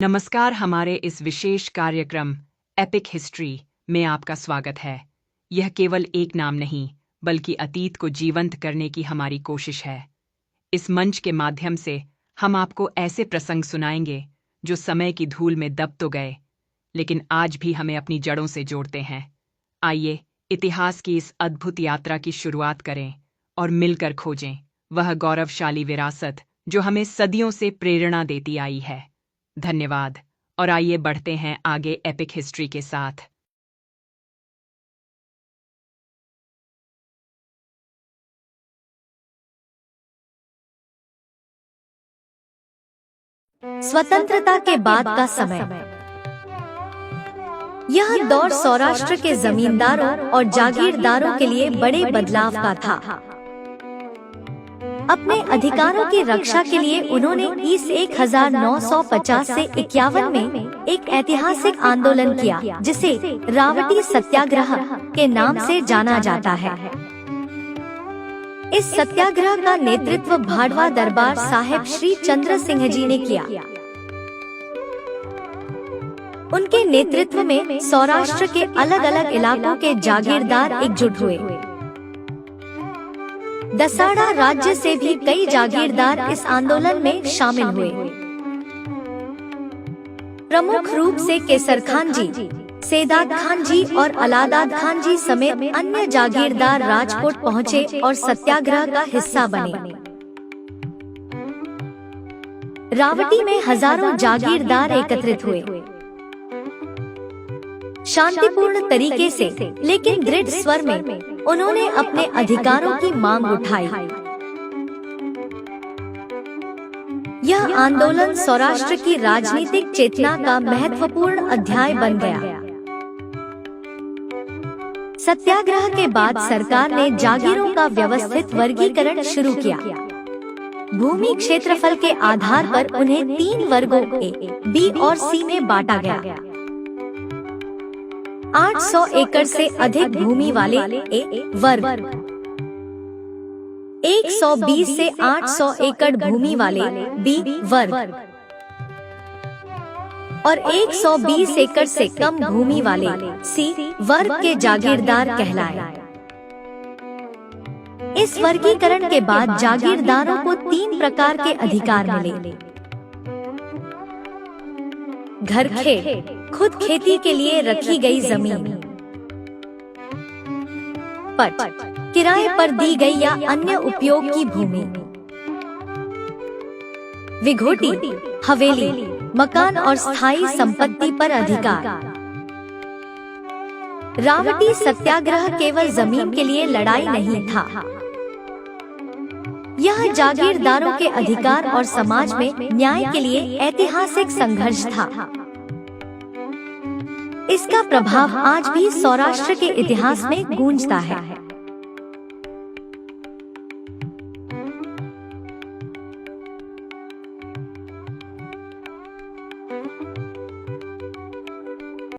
नमस्कार, हमारे इस विशेष कार्यक्रम एपिक हिस्ट्री में आपका स्वागत है। यह केवल एक नाम नहीं, बल्कि अतीत को जीवंत करने की हमारी कोशिश है। इस मंच के माध्यम से हम आपको ऐसे प्रसंग सुनाएंगे जो समय की धूल में दब तो गए, लेकिन आज भी हमें अपनी जड़ों से जोड़ते हैं। आइए इतिहास की इस अद्भुत यात्रा की शुरुआत करें और मिलकर खोजें वह गौरवशाली विरासत जो हमें सदियों से प्रेरणा देती आई है। धन्यवाद, और आइए बढ़ते हैं आगे एपिक हिस्ट्री के साथ। स्वतंत्रता के बाद का समय। यह दौर सौराष्ट्र के जमींदारों और जागीरदारों के लिए बड़े बदलाव का था। अपने अधिकारों की रक्षा के लिए उन्होंने ईस 1950 से 51 में एक ऐतिहासिक आंदोलन किया, जिसे रावटी सत्याग्रह के नाम से जाना जाता है। इस सत्याग्रह का नेतृत्व भाड़वा दरबार साहिब श्री चंद्र सिंह जी ने किया। उनके नेतृत्व में सौराष्ट्र के अलग अलग इलाकों के जागीरदार एकजुट हुए। दसाड़ा राज्य से भी कई जागीरदार इस आंदोलन में शामिल हुए। प्रमुख रूप से केसर खान जी, सेदात खान जी और अलादाद खान जी समेत अन्य जागीरदार राजकोट पहुंचे और सत्याग्रह का हिस्सा बने। रावटी में हजारों जागीरदार एकत्रित हुए। शांतिपूर्ण तरीके से लेकिन दृढ़ स्वर में उन्होंने अपने अधिकारों की मांग उठाई। यह आंदोलन सौराष्ट्र की राजनीतिक चेतना का महत्वपूर्ण अध्याय बन गया। सत्याग्रह के बाद सरकार ने जागीरों का व्यवस्थित वर्गीकरण शुरू किया। भूमि क्षेत्रफल के आधार पर उन्हें 3 वर्गों ए, बी और सी में बांटा गया। 800 एकड़ से अधिक भूमि वाले ए वर्ग, 120 से 800 एकड़ भूमि वाले बी वर्ग और 120 एकड़ से कम भूमि वाले सी वर्ग के जागीरदार कहलाए। इस वर्गीकरण के बाद जागीरदारों को 3 प्रकार के अधिकार मिले। घरखेड़, खुद खेती के लिए रखी गई जमीन। पट, किराए पर दी गई या अन्य उपयोग की भूमि। विघोटी, हवेली, मकान और स्थायी संपत्ति पर अधिकार। रावटी सत्याग्रह केवल जमीन के लिए लड़ाई नहीं था। यह जागीरदारों के अधिकार और समाज में न्याय के लिए ऐतिहासिक संघर्ष था। इसका प्रभाव आज भी सौराष्ट्र के इतिहास में गूंजता है।